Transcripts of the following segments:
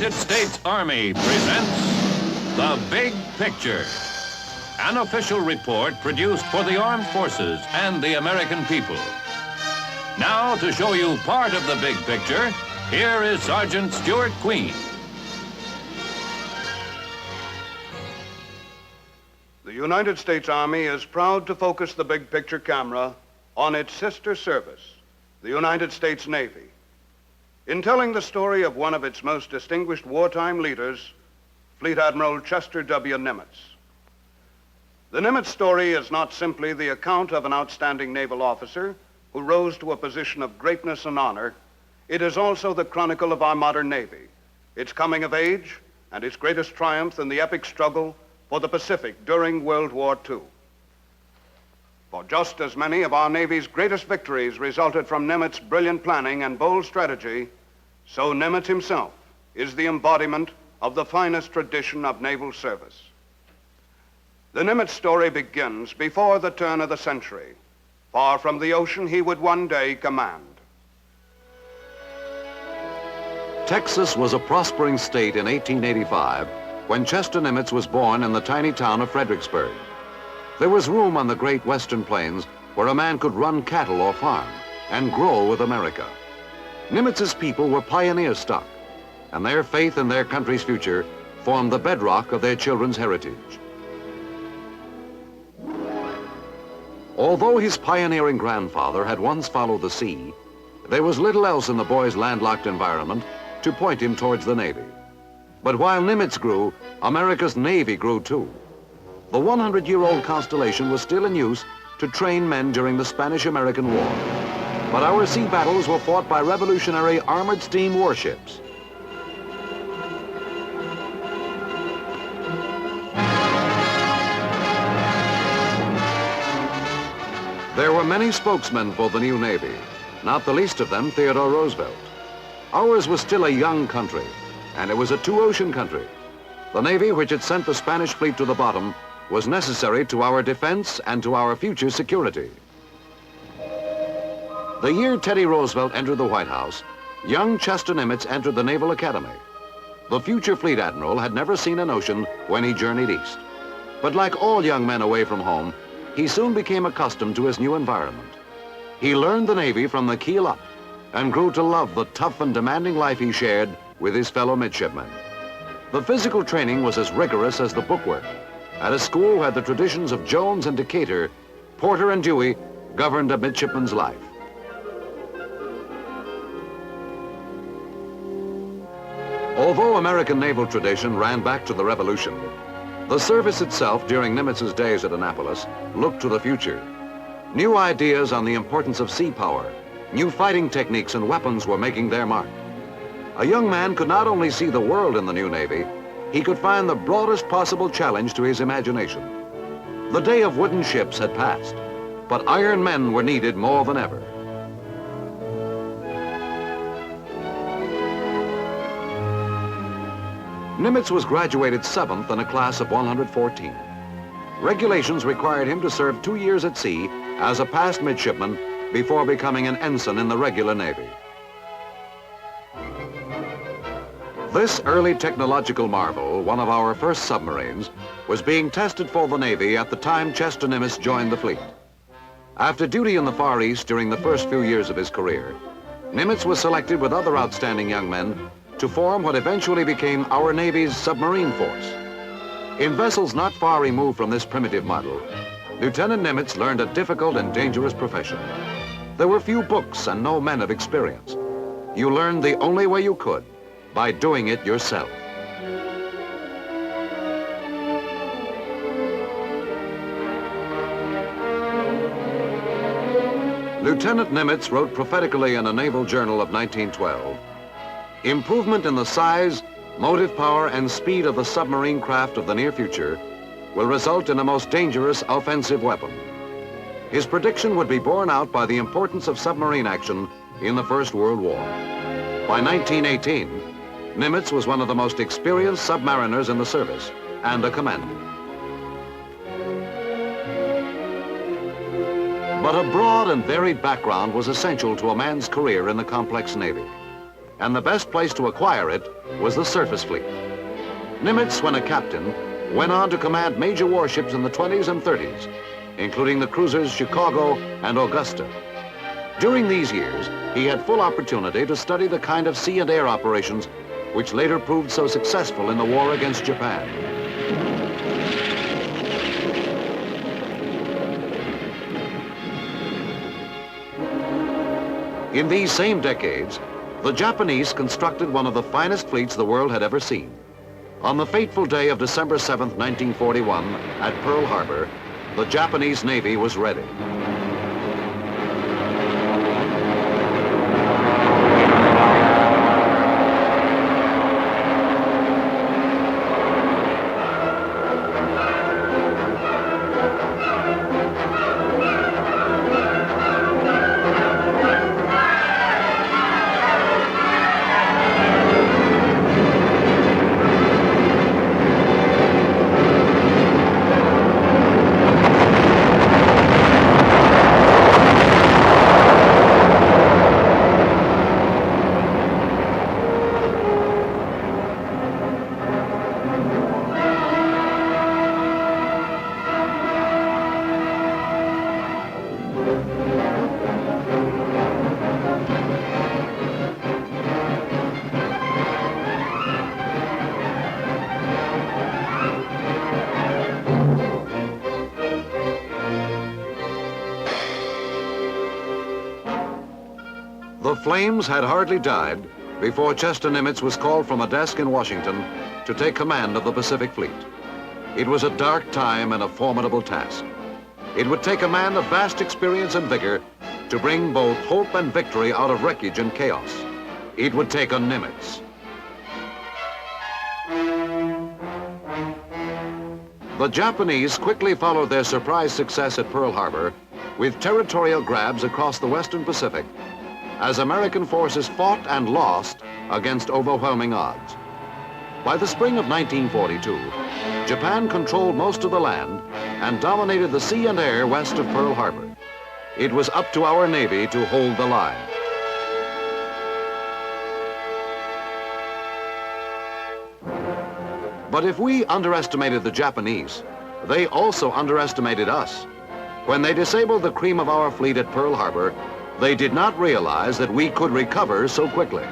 United States Army presents The Big Picture, an official report produced for the armed forces and the American people. Now, to show you part of the big picture, here is Sergeant Stuart Queen. The United States Army is proud to focus the big picture camera on its sister service, the United States Navy. In telling the story of one of its most distinguished wartime leaders, Fleet Admiral Chester W. Nimitz. The Nimitz story is not simply the account of an outstanding naval officer who rose to a position of greatness and honor. It is also the chronicle of our modern Navy, its coming of age, and its greatest triumph in the epic struggle for the Pacific during World War II. For just as many of our Navy's greatest victories resulted from Nimitz's brilliant planning and bold strategy, so Nimitz himself is the embodiment of the finest tradition of naval service. The Nimitz story begins before the turn of the century. Far from the ocean, he would one day command. Texas was a prospering state in 1885 when Chester Nimitz was born in the tiny town of Fredericksburg. There was room on the great western plains where a man could run cattle or farm and grow with America. Nimitz's people were pioneer stock, and their faith in their country's future formed the bedrock of their children's heritage. Although his pioneering grandfather had once followed the sea, there was little else in the boy's landlocked environment to point him towards the Navy. But while Nimitz grew, America's Navy grew too. The 100-year-old Constellation was still in use to train men during the Spanish-American War. But our sea battles were fought by revolutionary armored steam warships. There were many spokesmen for the new Navy, not the least of them Theodore Roosevelt. Ours was still a young country, and it was a two-ocean country. The Navy, which had sent the Spanish fleet to the bottom, was necessary to our defense and to our future security. The year Teddy Roosevelt entered the White House, young Chester Nimitz entered the Naval Academy. The future fleet admiral had never seen an ocean when he journeyed east. But like all young men away from home, he soon became accustomed to his new environment. He learned the Navy from the keel up and grew to love the tough and demanding life he shared with his fellow midshipmen. The physical training was as rigorous as the bookwork. At a school where the traditions of Jones and Decatur, Porter and Dewey governed a midshipman's life. Although American naval tradition ran back to the Revolution, the service itself during Nimitz's days at Annapolis looked to the future. New ideas on the importance of sea power, new fighting techniques and weapons were making their mark. A young man could not only see the world in the new Navy, he could find the broadest possible challenge to his imagination. The day of wooden ships had passed, but iron men were needed more than ever. Nimitz was graduated 7th in a class of 114. Regulations required him to serve 2 years at sea as a passed midshipman before becoming an ensign in the regular Navy. This early technological marvel, one of our first submarines, was being tested for the Navy at the time Chester Nimitz joined the fleet. After duty in the Far East during the first few years of his career, Nimitz was selected with other outstanding young men to form what eventually became our Navy's submarine force. In vessels not far removed from this primitive model, Lieutenant Nimitz learned a difficult and dangerous profession. There were few books and no men of experience. You learned the only way you could, by doing it yourself. Lieutenant Nimitz wrote prophetically in a naval journal of 1912, "Improvement in the size, motive power, and speed of the submarine craft of the near future will result in a most dangerous offensive weapon." His prediction would be borne out by the importance of submarine action in the First World War. By 1918, Nimitz was one of the most experienced submariners in the service and a commander. But a broad and varied background was essential to a man's career in the complex Navy. and the best place to acquire it was the surface fleet. Nimitz, when a captain, went on to command major warships in the 20s and 30s, including the cruisers Chicago and Augusta. During these years, he had full opportunity to study the kind of sea and air operations which later proved so successful in the war against Japan. In these same decades, the Japanese constructed one of the finest fleets the world had ever seen. On the fateful day of December 7th, 1941, at Pearl Harbor, the Japanese Navy was ready. The flames had hardly died before Chester Nimitz was called from a desk in Washington to take command of the Pacific Fleet. It was a dark time and a formidable task. It would take a man of vast experience and vigor to bring both hope and victory out of wreckage and chaos. It would take a Nimitz. The Japanese quickly followed their surprise success at Pearl Harbor with territorial grabs across the Western Pacific as American forces fought and lost against overwhelming odds. By the spring of 1942, Japan controlled most of the land and dominated the sea and air west of Pearl Harbor. It was up to our Navy to hold the line. But if we underestimated the Japanese, they also underestimated us. When they disabled the cream of our fleet at Pearl Harbor, they did not realize that we could recover so quickly.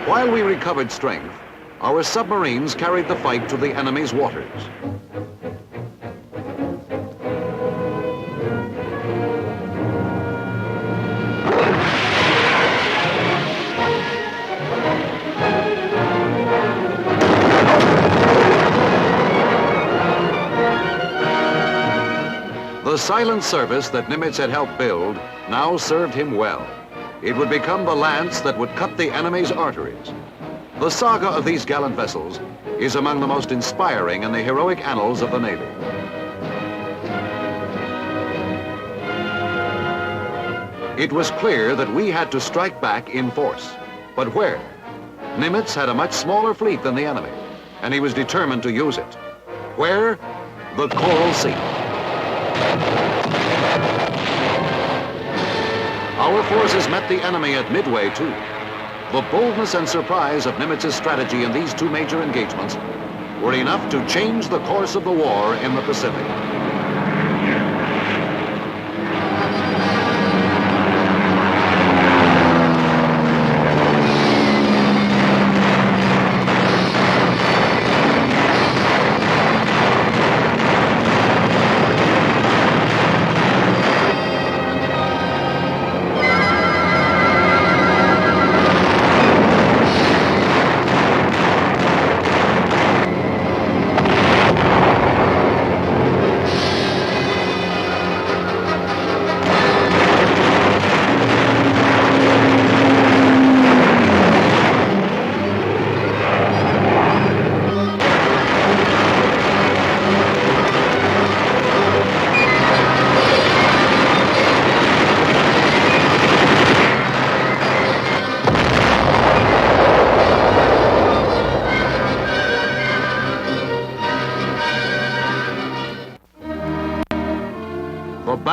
While we recovered strength, our submarines carried the fight to the enemy's waters. The silent service that Nimitz had helped build now served him well. It would become the lance that would cut the enemy's arteries. The saga of these gallant vessels is among the most inspiring in the heroic annals of the Navy. It was clear that we had to strike back in force. But where? Nimitz had a much smaller fleet than the enemy, and he was determined to use it. Where? The Coral Sea. Our forces met the enemy at Midway, too. The boldness and surprise of Nimitz's strategy in these two major engagements were enough to change the course of the war in the Pacific.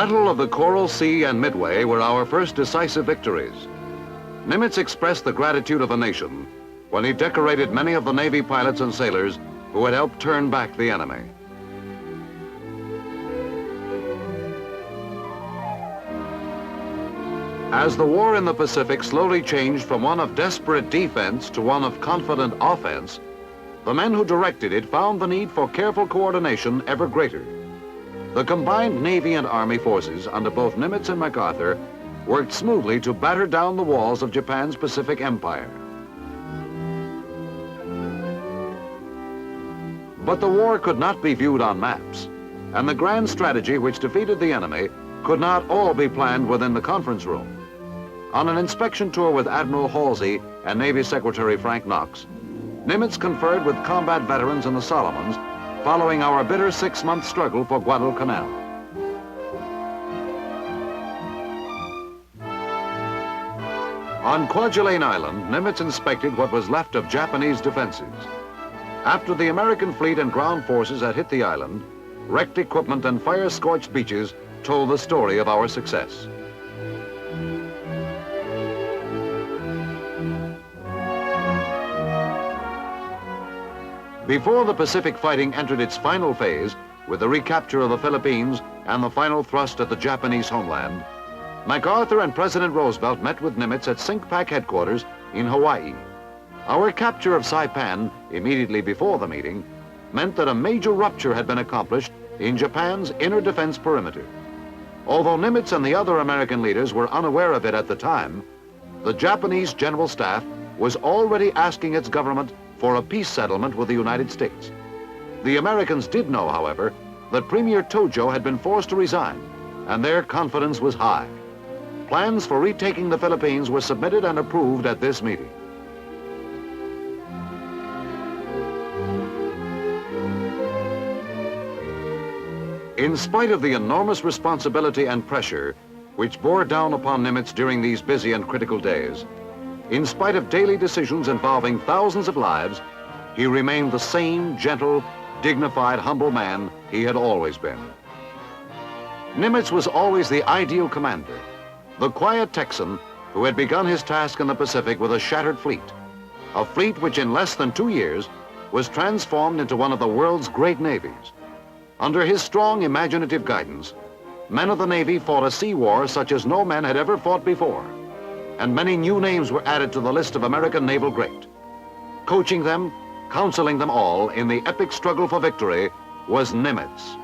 Battle of the Coral Sea and Midway were our first decisive victories. Nimitz expressed the gratitude of the nation when he decorated many of the Navy pilots and sailors who had helped turn back the enemy. As the war in the Pacific slowly changed from one of desperate defense to one of confident offense, the men who directed it found the need for careful coordination ever greater. The combined Navy and Army forces under both Nimitz and MacArthur worked smoothly to batter down the walls of Japan's Pacific Empire. But the war could not be viewed on maps, and the grand strategy which defeated the enemy could not all be planned within the conference room. On an inspection tour with Admiral Halsey and Navy Secretary Frank Knox, Nimitz conferred with combat veterans in the Solomons following our bitter 6-month struggle for Guadalcanal. On Kwajalein Island, Nimitz inspected what was left of Japanese defenses. After the American fleet and ground forces had hit the island, wrecked equipment and fire-scorched beaches told the story of our success. Before the Pacific fighting entered its final phase, with the recapture of the Philippines and the final thrust at the Japanese homeland, MacArthur and President Roosevelt met with Nimitz at CINCPAC headquarters in Hawaii. Our capture of Saipan immediately before the meeting meant that a major rupture had been accomplished in Japan's inner defense perimeter. Although Nimitz and the other American leaders were unaware of it at the time, the Japanese General Staff was already asking its government for a peace settlement with the United States. The Americans did know, however, that Premier Tojo had been forced to resign, and their confidence was high. Plans for retaking the Philippines were submitted and approved at this meeting. In spite of the enormous responsibility and pressure which bore down upon Nimitz during these busy and critical days, in spite of daily decisions involving thousands of lives, he remained the same gentle, dignified, humble man he had always been. Nimitz was always the ideal commander, the quiet Texan who had begun his task in the Pacific with a shattered fleet, a fleet which in less than 2 years was transformed into one of the world's great navies. Under his strong, imaginative guidance, men of the Navy fought a sea war such as no men had ever fought before, and many new names were added to the list of American naval great. Coaching them, counseling them all in the epic struggle for victory was Nimitz.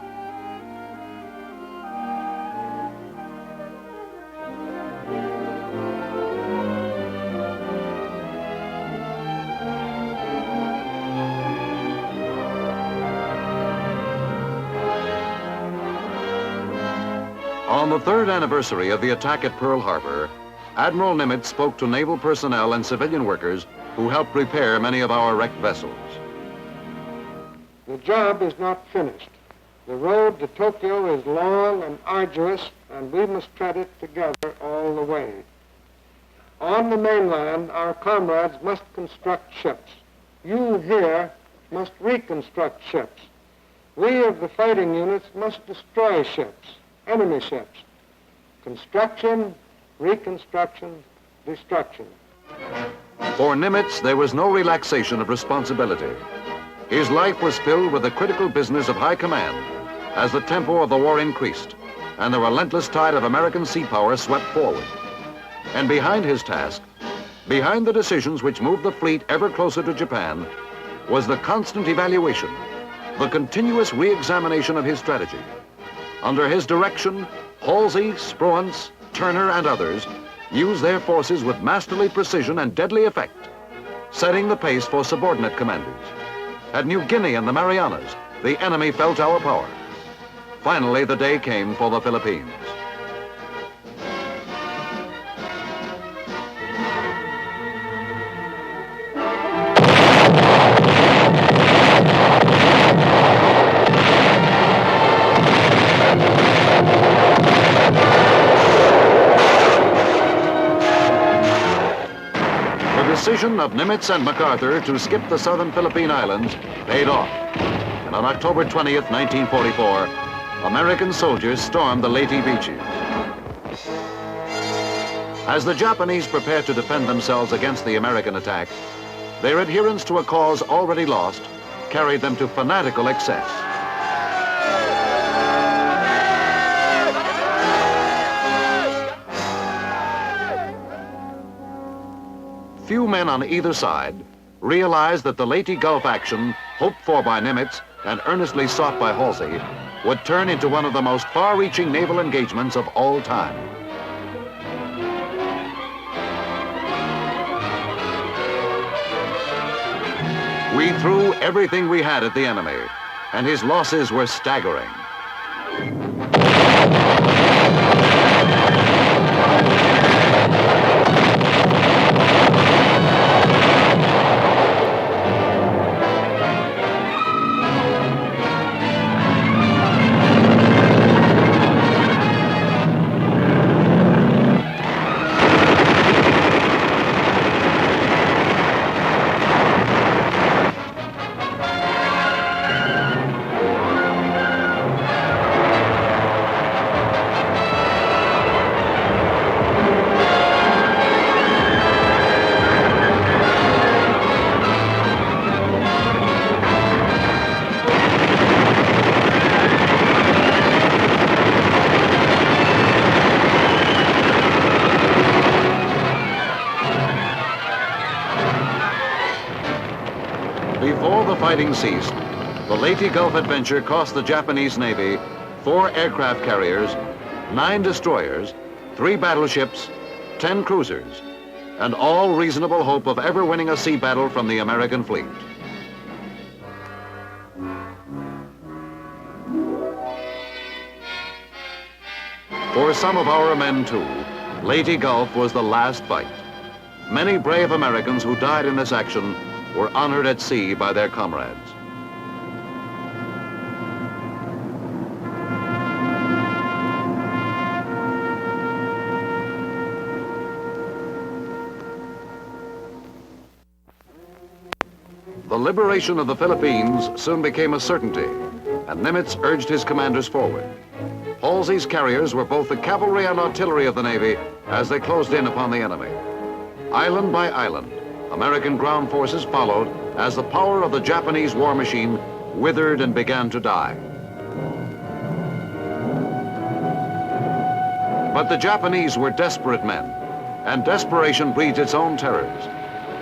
On the 3rd anniversary of the attack at Pearl Harbor, Admiral Nimitz spoke to naval personnel and civilian workers who helped repair many of our wrecked vessels. The job is not finished. The road to Tokyo is long and arduous, and we must tread it together all the way. On the mainland, our comrades must construct ships. You here must reconstruct ships. We of the fighting units must destroy ships, enemy ships. Construction, reconstruction, destruction. For Nimitz, there was no relaxation of responsibility. His life was filled with the critical business of high command as the tempo of the war increased and the relentless tide of American sea power swept forward. And behind his task, behind the decisions which moved the fleet ever closer to Japan, was the constant evaluation, the continuous re-examination of his strategy. Under his direction, Halsey, Spruance, Turner, and others used their forces with masterly precision and deadly effect, setting the pace for subordinate commanders. At New Guinea and the Marianas, the enemy felt our power. Finally, the day came for the Philippines. The decision of Nimitz and MacArthur to skip the southern Philippine Islands paid off. And on October 20th, 1944, American soldiers stormed the Leyte beaches. As the Japanese prepared to defend themselves against the American attack, their adherence to a cause already lost carried them to fanatical excess. Few men on either side realized that the Leyte Gulf action, hoped for by Nimitz and earnestly sought by Halsey, would turn into one of the most far-reaching naval engagements of all time. We threw everything we had at the enemy, and his losses were staggering. Before the fighting ceased, the Leyte Gulf adventure cost the Japanese Navy 4 aircraft carriers, 9 destroyers, 3 battleships, 10 cruisers, and all reasonable hope of ever winning a sea battle from the American fleet. For some of our men, too, Leyte Gulf was the last fight. Many brave Americans who died in this action were honored at sea by their comrades. The liberation of the Philippines soon became a certainty, and Nimitz urged his commanders forward. Halsey's carriers were both the cavalry and artillery of the Navy as they closed in upon the enemy. Island by island, American ground forces followed as the power of the Japanese war machine withered and began to die. But the Japanese were desperate men, and desperation breeds its own terrors.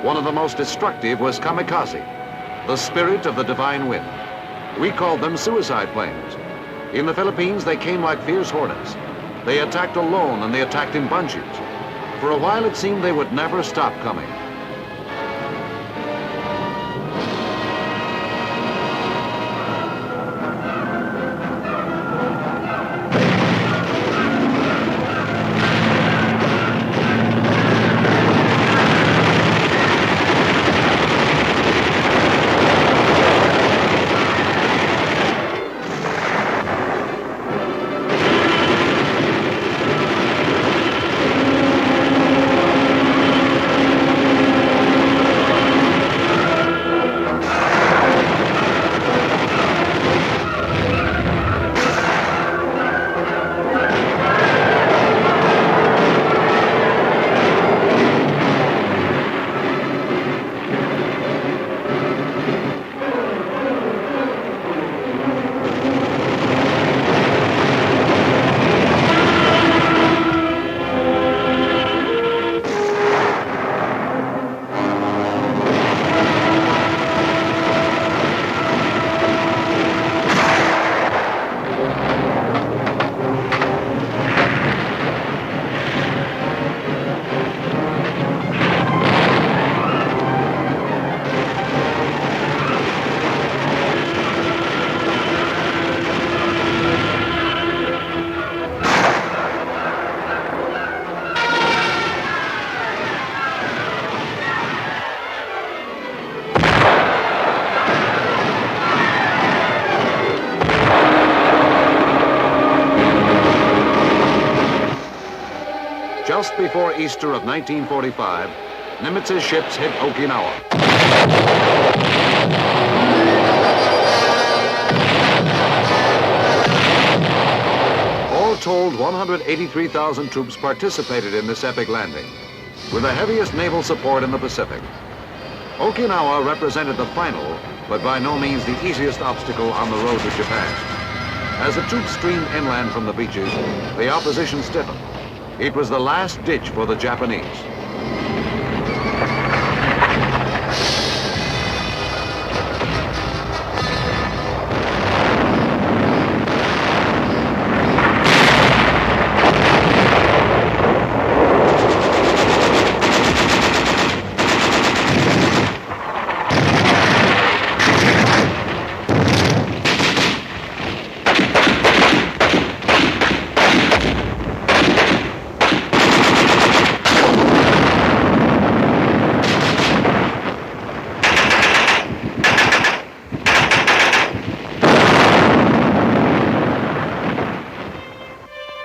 One of the most destructive was kamikaze, the spirit of the divine wind. We called them suicide planes. In the Philippines, they came like fierce hornets. They attacked alone and they attacked in bunches. For a while, it seemed they would never stop coming. Just before Easter of 1945, Nimitz's ships hit Okinawa. told 183,000 troops participated in this epic landing, with the heaviest naval support in the Pacific. Okinawa represented the final, but by no means the easiest obstacle on the road to Japan. As the troops streamed inland from the beaches, the opposition stiffened. It was the last ditch for the Japanese.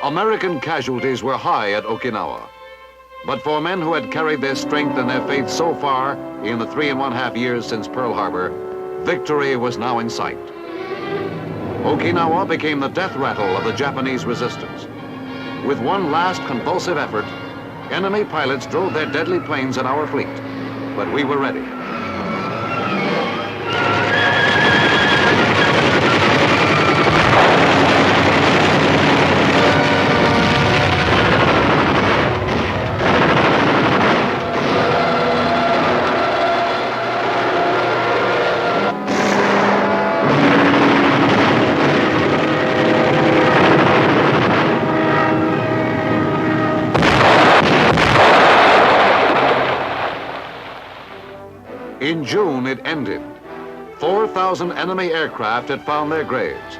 American casualties were high at Okinawa. But for men who had carried their strength and their faith so far in the 3½ years since Pearl Harbor, victory was now in sight. Okinawa became the death rattle of the Japanese resistance. With one last convulsive effort, enemy pilots drove their deadly planes at our fleet, but we were ready. In June, it ended. 4,000 enemy aircraft had found their graves,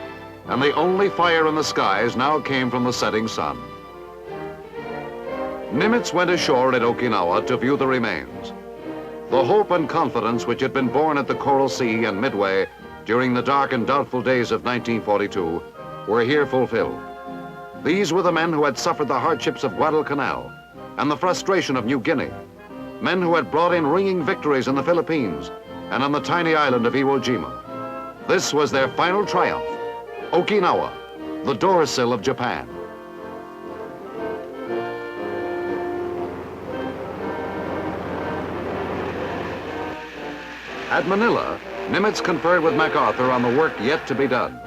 and the only fire in the skies now came from the setting sun. Nimitz went ashore at Okinawa to view the remains. The hope and confidence which had been born at the Coral Sea and Midway during the dark and doubtful days of 1942 were here fulfilled. These were the men who had suffered the hardships of Guadalcanal and the frustration of New Guinea. Men who had brought in ringing victories in the Philippines and on the tiny island of Iwo Jima. This was their final triumph. Okinawa, the doorsill of Japan. At Manila, Nimitz conferred with MacArthur on the work yet to be done.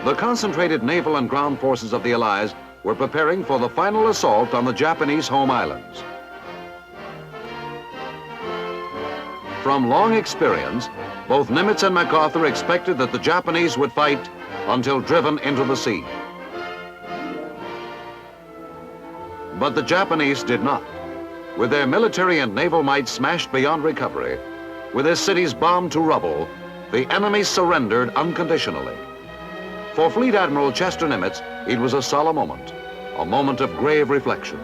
The concentrated naval and ground forces of the Allies were preparing for the final assault on the Japanese home islands. From long experience, both Nimitz and MacArthur expected that the Japanese would fight until driven into the sea. But the Japanese did not. With their military and naval might smashed beyond recovery, with their cities bombed to rubble, the enemy surrendered unconditionally. For Fleet Admiral Chester Nimitz, it was a solemn moment, a moment of grave reflection.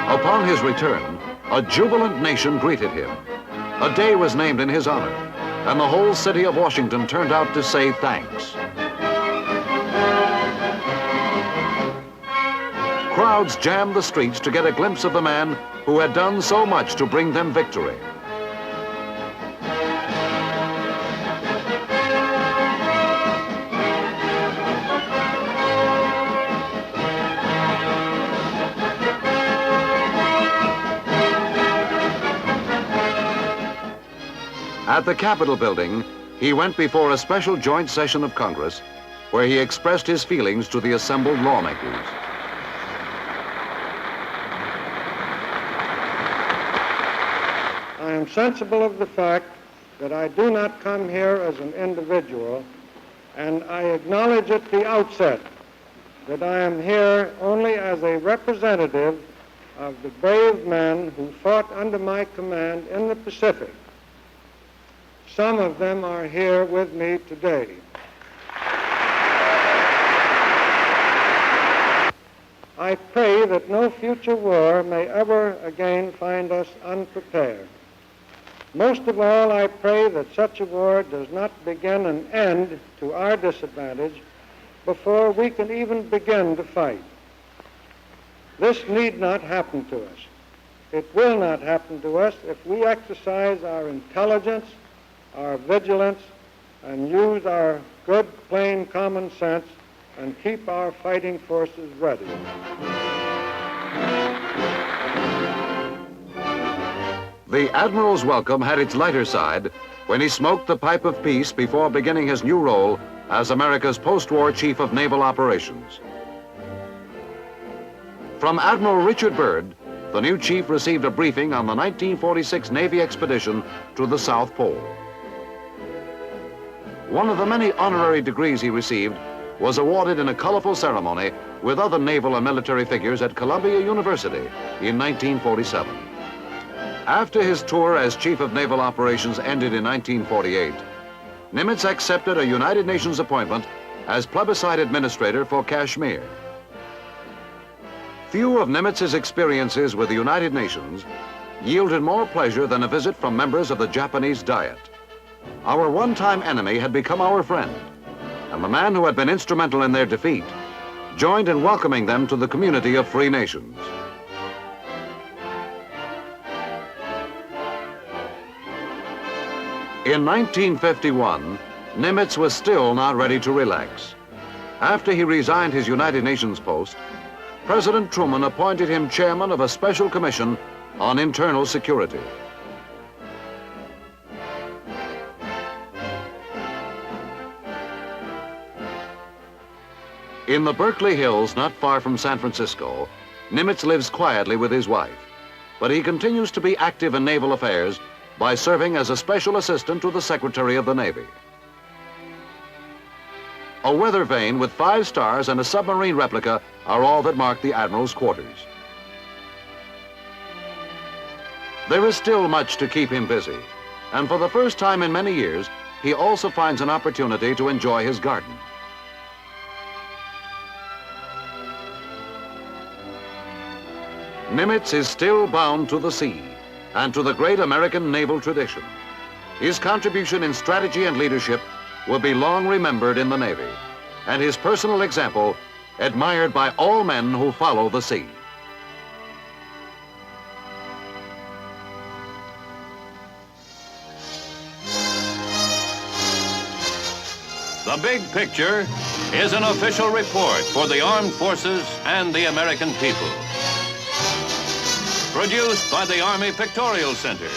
Upon his return, a jubilant nation greeted him. A day was named in his honor, and the whole city of Washington turned out to say thanks. Crowds jammed the streets to get a glimpse of the man who had done so much to bring them victory. At the Capitol building, he went before a special joint session of Congress where he expressed his feelings to the assembled lawmakers. I am sensible of the fact that I do not come here as an individual, and I acknowledge at the outset that I am here only as a representative of the brave men who fought under my command in the Pacific. Some of them are here with me today. I pray that no future war may ever again find us unprepared. Most of all, I pray that such a war does not begin and end to our disadvantage before we can even begin to fight. This need not happen to us. It will not happen to us if we exercise our intelligence, our vigilance, and use our good, plain common sense and keep our fighting forces ready. The Admiral's welcome had its lighter side when he smoked the pipe of peace before beginning his new role as America's post-war Chief of Naval Operations. From Admiral Richard Byrd, the new chief received a briefing on the 1946 Navy expedition to the South Pole. One of the many honorary degrees he received was awarded in a colorful ceremony with other naval and military figures at Columbia University in 1947. After his tour as Chief of Naval Operations ended in 1948, Nimitz accepted a United Nations appointment as plebiscite administrator for Kashmir. Few of Nimitz's experiences with the United Nations yielded more pleasure than a visit from members of the Japanese Diet. Our one-time enemy had become our friend, and the man who had been instrumental in their defeat joined in welcoming them to the community of free nations. In 1951, Nimitz was still not ready to relax. After he resigned his United Nations post, President Truman appointed him chairman of a special commission on internal security. In the Berkeley Hills, not far from San Francisco, Nimitz lives quietly with his wife, but he continues to be active in naval affairs by serving as a special assistant to the Secretary of the Navy. A weather vane with 5 stars and a submarine replica are all that mark the Admiral's quarters. There is still much to keep him busy, and for the first time in many years, he also finds an opportunity to enjoy his garden. Nimitz is still bound to the sea and to the great American naval tradition. His contribution in strategy and leadership will be long remembered in the Navy, and his personal example admired by all men who follow the sea. The Big Picture is an official report for the armed forces and the American people. Produced by the Army Pictorial Center.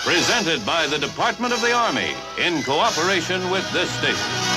Presented by the Department of the Army in cooperation with this station.